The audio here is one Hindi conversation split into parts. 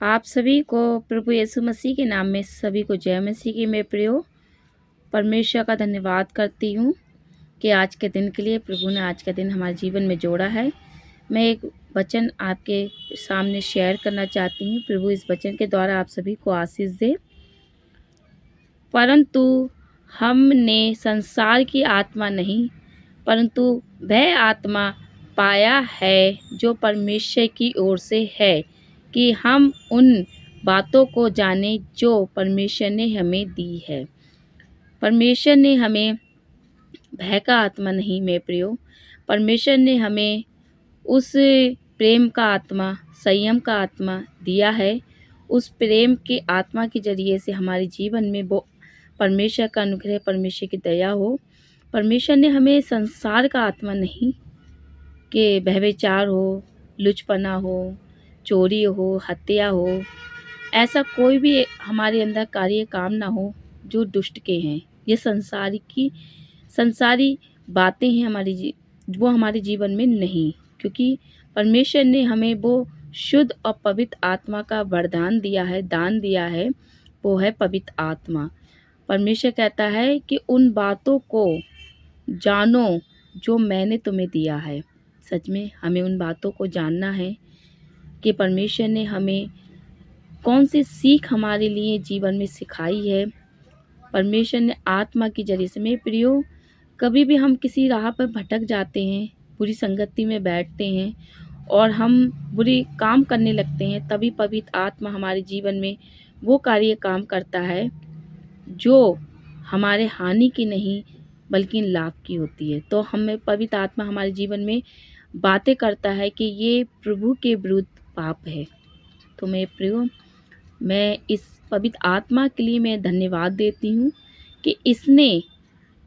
आप सभी को प्रभु यीशु मसीह के नाम में सभी को जय मसीह की। मैं प्रियो परमेश्वर का धन्यवाद करती हूँ कि आज के दिन के लिए प्रभु ने आज का दिन हमारे जीवन में जोड़ा है। मैं एक वचन आपके सामने शेयर करना चाहती हूँ। प्रभु इस वचन के द्वारा आप सभी को आशीष दे। परंतु हमने संसार की आत्मा नहीं, परंतु वह आत्मा पाया है जो परमेश्वर की ओर से है, कि हम उन बातों को जाने जो परमेश्वर ने हमें दी है। परमेश्वर ने हमें भय का आत्मा नहीं मेरे प्रियो, परमेश्वर ने हमें उस प्रेम का आत्मा, संयम का आत्मा दिया है। उस प्रेम के आत्मा के जरिए से हमारे जीवन में वो परमेश्वर का अनुग्रह, परमेश्वर की दया हो। परमेश्वर ने हमें संसार का आत्मा नहीं कि व्यभिचार हो, लुचपना हो, चोरी हो, हत्या हो, ऐसा कोई भी हमारे अंदर कार्य काम ना हो जो दुष्ट के हैं। ये संसारी बातें हैं वो हमारे जीवन में नहीं, क्योंकि परमेश्वर ने हमें वो शुद्ध और पवित्र आत्मा का वरदान दिया है, दान दिया है, वो है पवित्र आत्मा। परमेश्वर कहता है कि उन बातों को जानो जो मैंने तुम्हें दिया है। सच में हमें उन बातों को जानना है कि परमेश्वर ने हमें कौन सी सीख हमारे लिए जीवन में सिखाई है। परमेश्वर ने आत्मा के जरिए से। मेरे प्रियो, कभी भी हम किसी राह पर भटक जाते हैं, बुरी संगति में बैठते हैं और हम बुरे काम करने लगते हैं, तभी पवित्र आत्मा हमारे जीवन में वो कार्य काम करता है जो हमारे हानि की नहीं बल्कि लाभ की होती है। तो हमें पवित्र आत्मा हमारे जीवन में बातें करता है कि ये प्रभु के विरुद्ध पाप है। तो मेरे प्रियो, मैं इस पवित्र आत्मा के लिए मैं धन्यवाद देती हूँ कि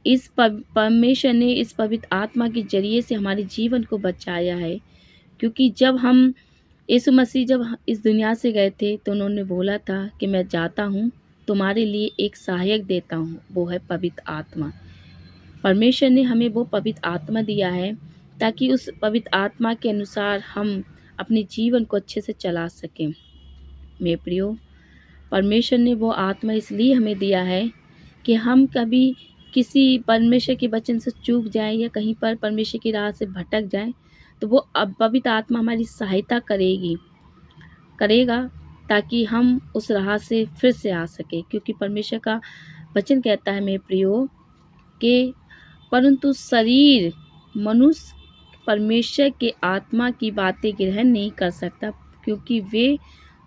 परमेश्वर ने इस पवित्र आत्मा के जरिए से हमारे जीवन को बचाया है। क्योंकि जब हम यीशु मसीह जब इस दुनिया से गए थे तो उन्होंने बोला था कि मैं जाता हूँ, तुम्हारे लिए एक सहायक देता हूँ, वो है पवित्र आत्मा। परमेश्वर ने हमें वो पवित्र आत्मा दिया है ताकि उस पवित्र आत्मा के अनुसार हम अपने जीवन को अच्छे से चला सकें। मेरे प्रियो, परमेश्वर ने वो आत्मा इसलिए हमें दिया है कि हम कभी किसी परमेश्वर के वचन से चूक जाएं या कहीं पर परमेश्वर की राह से भटक जाएं, तो वो अब पवित्र आत्मा हमारी सहायता करेगा ताकि हम उस राह से फिर से आ सके। क्योंकि परमेश्वर का वचन कहता है मेरे प्रियो कि परंतु शरीर मनुष्य परमेश्वर के आत्मा की बातें ग्रहण नहीं कर सकता, क्योंकि वे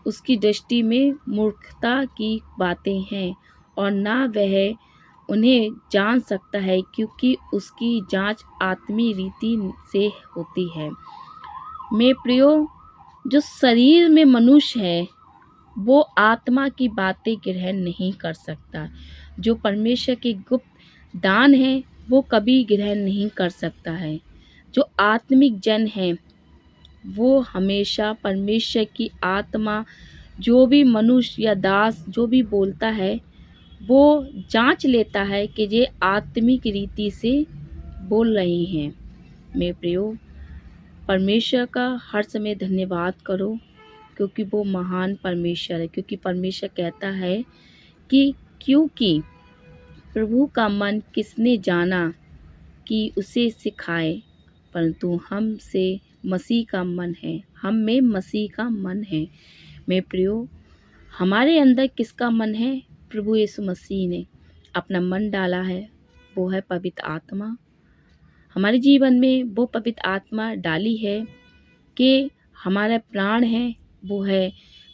उसकी दृष्टि में मूर्खता की बातें हैं और ना वह उन्हें जान सकता है, क्योंकि उसकी जांच आत्मीय रीति से होती है। मेरे प्रियो, जो शरीर में मनुष्य है वो आत्मा की बातें ग्रहण नहीं कर सकता। जो परमेश्वर के गुप्त दान है वो कभी ग्रहण नहीं कर सकता है। जो आत्मिक जन है वो हमेशा परमेश्वर की आत्मा, जो भी मनुष्य या दास जो भी बोलता है वो जांच लेता है कि ये आत्मिक रीति से बोल रहे हैं। मेरे प्रियो, परमेश्वर का हर समय धन्यवाद करो, क्योंकि वो महान परमेश्वर है। क्योंकि परमेश्वर कहता है कि क्योंकि प्रभु का मन किसने जाना कि उसे सिखाए, परंतु हमसे मसीह का मन है, हम में मसीह का मन है। मेरे प्रियो, हमारे अंदर किसका मन है? प्रभु यीशु मसीह ने अपना मन डाला है, वो है पवित्र आत्मा। हमारे जीवन में वो पवित्र आत्मा डाली है कि हमारा प्राण है, वो है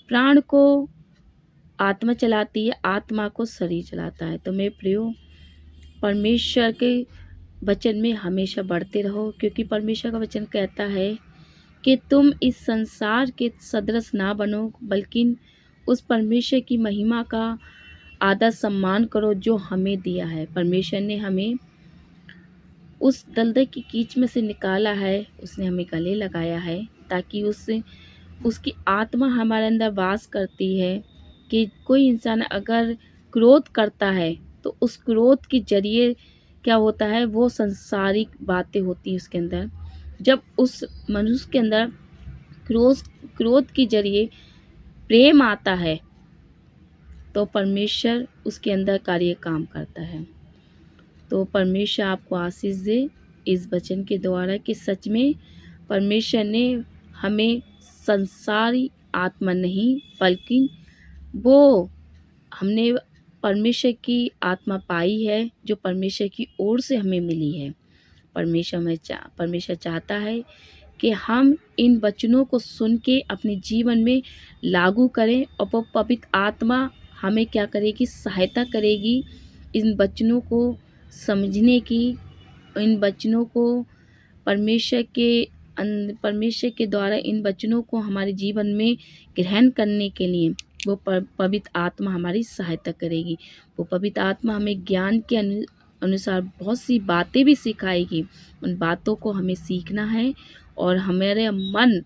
प्राण को आत्मा चलाती है, आत्मा को शरीर चलाता है। तो मेरे प्रियो, परमेश्वर के वचन में हमेशा बढ़ते रहो, क्योंकि परमेश्वर का वचन कहता है कि तुम इस संसार के सदृश ना बनो, बल्कि उस परमेश्वर की महिमा का आदर सम्मान करो जो हमें दिया है। परमेश्वर ने हमें उस दलदल की कीच में से निकाला है, उसने हमें गले लगाया है ताकि उसकी आत्मा हमारे अंदर वास करती है। कि कोई इंसान अगर क्रोध करता है तो उस क्रोध के जरिए क्या होता है, वो संसारिक बातें होती हैं उसके अंदर। जब उस मनुष्य के अंदर क्रोध के जरिए प्रेम आता है तो परमेश्वर उसके अंदर कार्य काम करता है। तो परमेश्वर आपको आशीष दे इस वचन के द्वारा कि सच में परमेश्वर ने हमें संसारी आत्मा नहीं बल्कि वो हमने परमेश्वर की आत्मा पाई है जो परमेश्वर की ओर से हमें मिली है। परमेश्वर चाहता है कि हम इन वचनों को सुन के अपने जीवन में लागू करें और वो पवित्र आत्मा हमें क्या करेगी, सहायता करेगी इन वचनों को समझने की, इन वचनों को परमेश्वर के द्वारा इन वचनों को हमारे जीवन में ग्रहण करने के लिए वो पवित्र आत्मा हमारी सहायता करेगी। वो पवित्र आत्मा हमें ज्ञान के अनुसार बहुत सी बातें भी सिखाएगी। उन बातों को हमें सीखना है और हमारे मन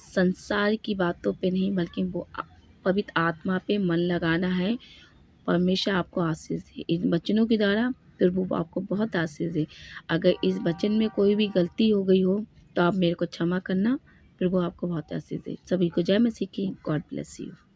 संसार की बातों पे नहीं बल्कि वो पवित्र आत्मा पे मन लगाना है। परमेश्वर आपको आशीष दे इन वचनों के द्वारा, फिर वो आपको बहुत आशीष दे। अगर इस वचन में कोई भी गलती हो गई हो तो आप मेरे को क्षमा करना, फिर वो आपको बहुत आशीष दे। सभी को जय मसीह की। God bless you.